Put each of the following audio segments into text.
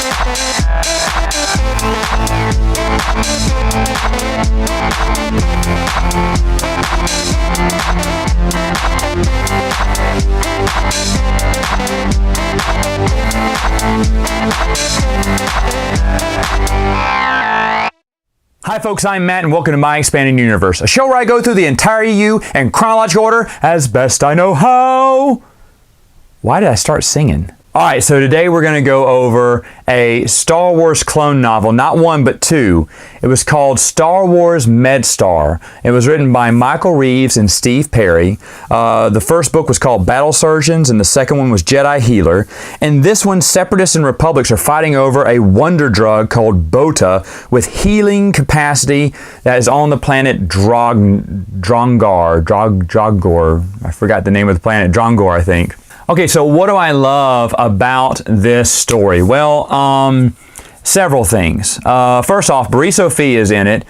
Hi folks, I'm Matt and welcome to My Expanding Universe, a show where I go through the entire EU in chronological order as best I know how. Why did I start singing? Alright, so today we're going to go over a Star Wars clone novel, not one but two. It was called Star Wars Medstar. It was written by Michael Reeves and Steve Perry. The first book was called Battle Surgeons and the second one was Jedi Healer. And this one, Separatists and Republics are fighting over a wonder drug called Bota with healing capacity that is on the planet Drongor. I forgot the name of the planet. Drongor, I think. Okay, so what do I love about this story? Well, several things. First off, Brie Sophie is in it.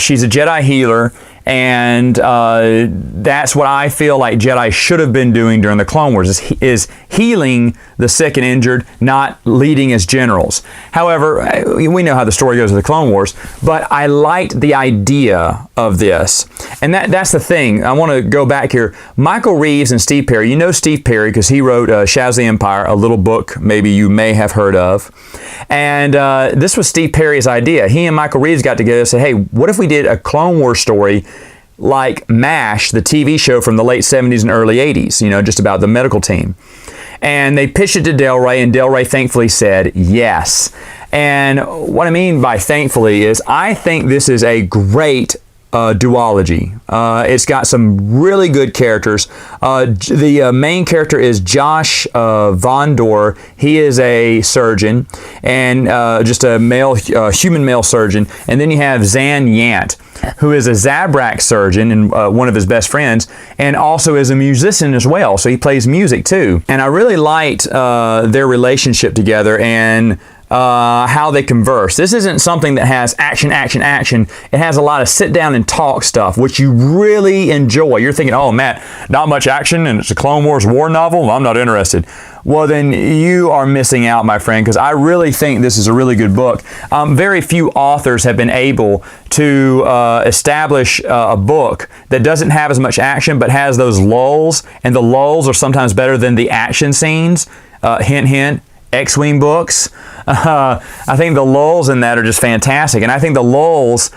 She's a Jedi healer, and that's what I feel like Jedi should have been doing during the Clone Wars, is healing the sick and injured, not leading as generals. However, we know how the story goes with the Clone Wars, but I liked the idea of this. And that's the thing. I want to go back here. Michael Reeves and Steve Perry. You know Steve Perry because he wrote Shaz the Empire, a little book maybe you may have heard of. And this was Steve Perry's idea. He and Michael Reeves got together and said, hey, what if we did a Clone Wars story like MASH, the TV show from the late 70s and early 80s, you know, just about the medical team. And they pitched it to Del Rey, and Del Rey thankfully said yes. And what I mean by thankfully is I think this is a great duology. It's got some really good characters. The main character is Josh Vondor. He is a surgeon, and just a human male surgeon. And then you have Zan Yant, who is a Zabrak surgeon and one of his best friends, and also is a musician as well. So he plays music too. And I really liked their relationship together and how they converse. This isn't something that has action, action, action. It has a lot of sit down and talk stuff, which you really enjoy. You're thinking, oh, Matt, not much action and it's a Clone Wars war novel? I'm not interested. Well, then you are missing out, my friend, because I really think this is a really good book. Very few authors have been able to establish a book that doesn't have as much action but has those lulls, and the lulls are sometimes better than the action scenes. Hint, hint. X-Wing books. I think the lulls in that are just fantastic. And I think the lulls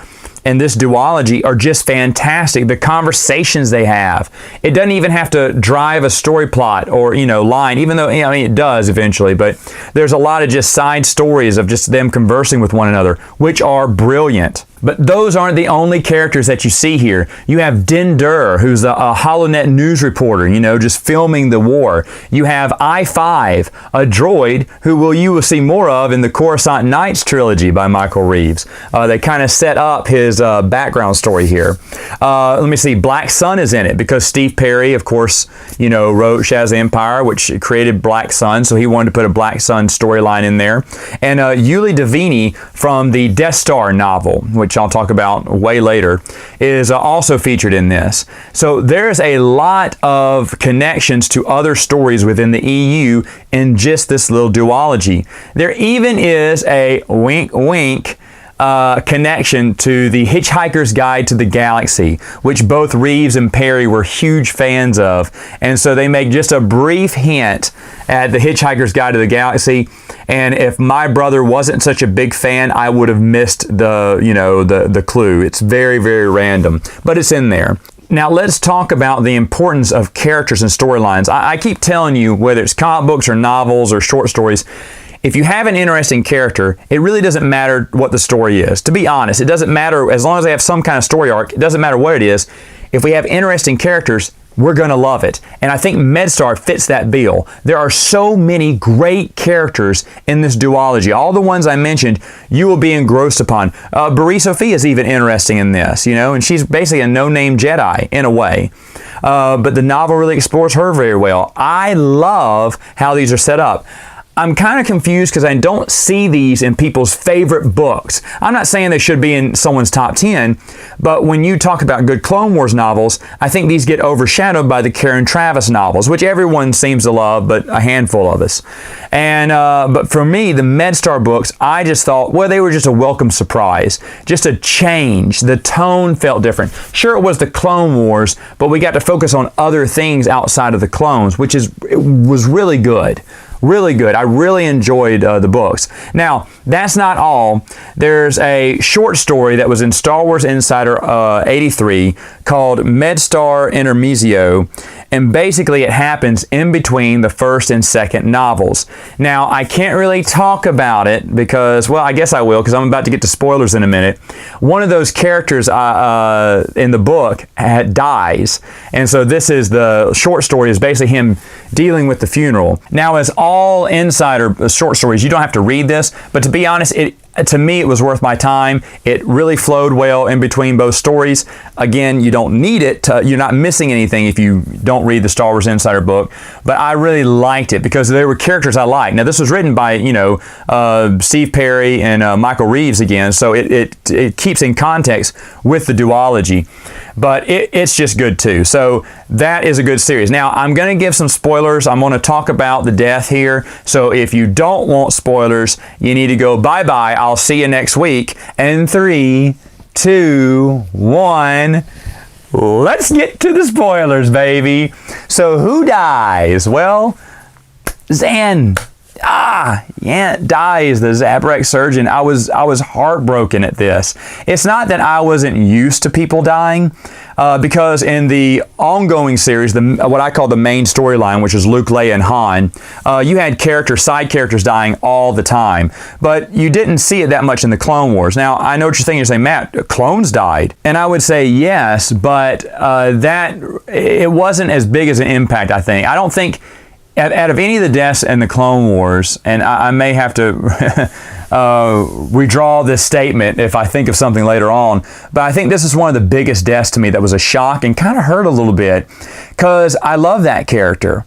in this duology are just fantastic. The conversations they have. It doesn't even have to drive a story plot or, line, even though, I mean, it does eventually, but there's a lot of just side stories of just them conversing with one another, which are brilliant. But those aren't the only characters that you see here. You have Din Dur, who's a HoloNet news reporter, just filming the war. You have I-5, a droid who you will see more of in the Coruscant Nights trilogy by Michael Reeves. They kind of set up his background story here. Let me see, Black Sun is in it because Steve Perry, of course, wrote Shaz the Empire, which created Black Sun, so he wanted to put a Black Sun storyline in there. And Yuli Davini from the Death Star novel, which I'll talk about way later, is also featured in this. So there's a lot of connections to other stories within the EU in just this little duology. There even is a wink wink connection to the Hitchhiker's Guide to the Galaxy, which both Reeves and Perry were huge fans of. And so they make just a brief hint at the Hitchhiker's Guide to the Galaxy. And if my brother wasn't such a big fan, I would have missed the clue. It's very, very random, but it's in there. Now let's talk about the importance of characters and storylines. I keep telling you, whether it's comic books or novels or short stories, if you have an interesting character, it really doesn't matter what the story is. To be honest, it doesn't matter as long as they have some kind of story arc. It doesn't matter what it is. If we have interesting characters, we're going to love it. And I think Medstar fits that bill. There are so many great characters in this duology. All the ones I mentioned, you will be engrossed upon. Brie Sophie is even interesting in this, and she's basically a no-name Jedi in a way. But the novel really explores her very well. I love how these are set up. I'm kind of confused because I don't see these in people's favorite books. I'm not saying they should be in someone's top 10, but when you talk about good Clone Wars novels, I think these get overshadowed by the Karen Traviss novels, which everyone seems to love, but a handful of us. And but for me, the Medstar books, I just thought, well, they were just a welcome surprise, just a change. The tone felt different. Sure, it was the Clone Wars, but we got to focus on other things outside of the clones, which was really good. Really good. I really enjoyed the books. Now, that's not all. There's a short story that was in Star Wars Insider 83 called Medstar and Hermes Eo, and basically it happens in between the first and second novels. Now, I can't really talk about it because, well, I guess I will because I'm about to get to spoilers in a minute. One of those characters in the book dies, and so this is the short story is basically him dealing with the funeral. Now, as all Insider short stories, you don't have to read this, but to be honest, to me, it was worth my time. It really flowed well in between both stories. Again, you don't need it. You're not missing anything if you don't read the Star Wars Insider book. But I really liked it because there were characters I liked. Now, this was written by, Steve Perry and Michael Reeves again, so it keeps in context with the duology. But it's just good too. So that is a good series. Now, I'm going to give some spoilers. I'm going to talk about the death here. So if you don't want spoilers, you need to go bye-bye. I'll see you next week. And 3, 2, 1. Let's get to the spoilers, baby. So who dies? Well, Zan. Dies, the Zabrak surgeon. I was heartbroken at this. It's not that I wasn't used to people dying, because in the ongoing series, what I call the main storyline, which is Luke, Leia, and Han, you had side characters dying all the time, but you didn't see it that much in the Clone Wars. Now, I know what you're thinking. You're saying, Matt, clones died. And I would say yes, but it wasn't as big as an impact, I think. I don't think out of any of the deaths in the Clone Wars, and I may have to redraw this statement if I think of something later on, but I think this is one of the biggest deaths to me that was a shock and kind of hurt a little bit because I love that character.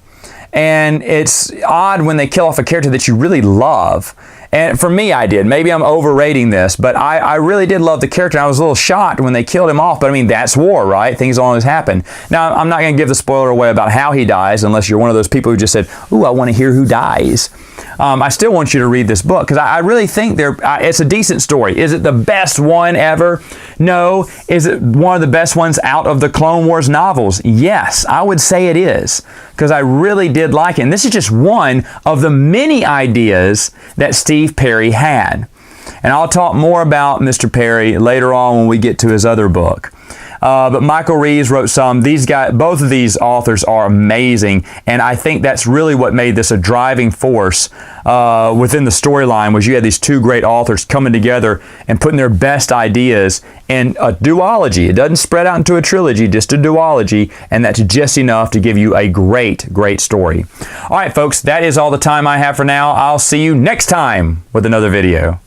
And it's odd when they kill off a character that you really love. And for me, I did. Maybe I'm overrating this, but I really did love the character. I was a little shocked when they killed him off, but I mean, that's war, right? Things always happen. Now, I'm not going to give the spoiler away about how he dies unless you're one of those people who just said, ooh, I want to hear who dies. I still want you to read this book because I really think it's a decent story. Is it the best one ever? No. Is it one of the best ones out of the Clone Wars novels? Yes, I would say it is because I really did like it. And this is just one of the many ideas that Steve Perry had. And I'll talk more about Mr. Perry later on when we get to his other book. But Michael Reeves wrote some. Both of these authors are amazing, and I think that's really what made this a driving force within the storyline, was you had these two great authors coming together and putting their best ideas in a duology. It doesn't spread out into a trilogy, just a duology, and that's just enough to give you a great, great story. All right, folks, that is all the time I have for now. I'll see you next time with another video.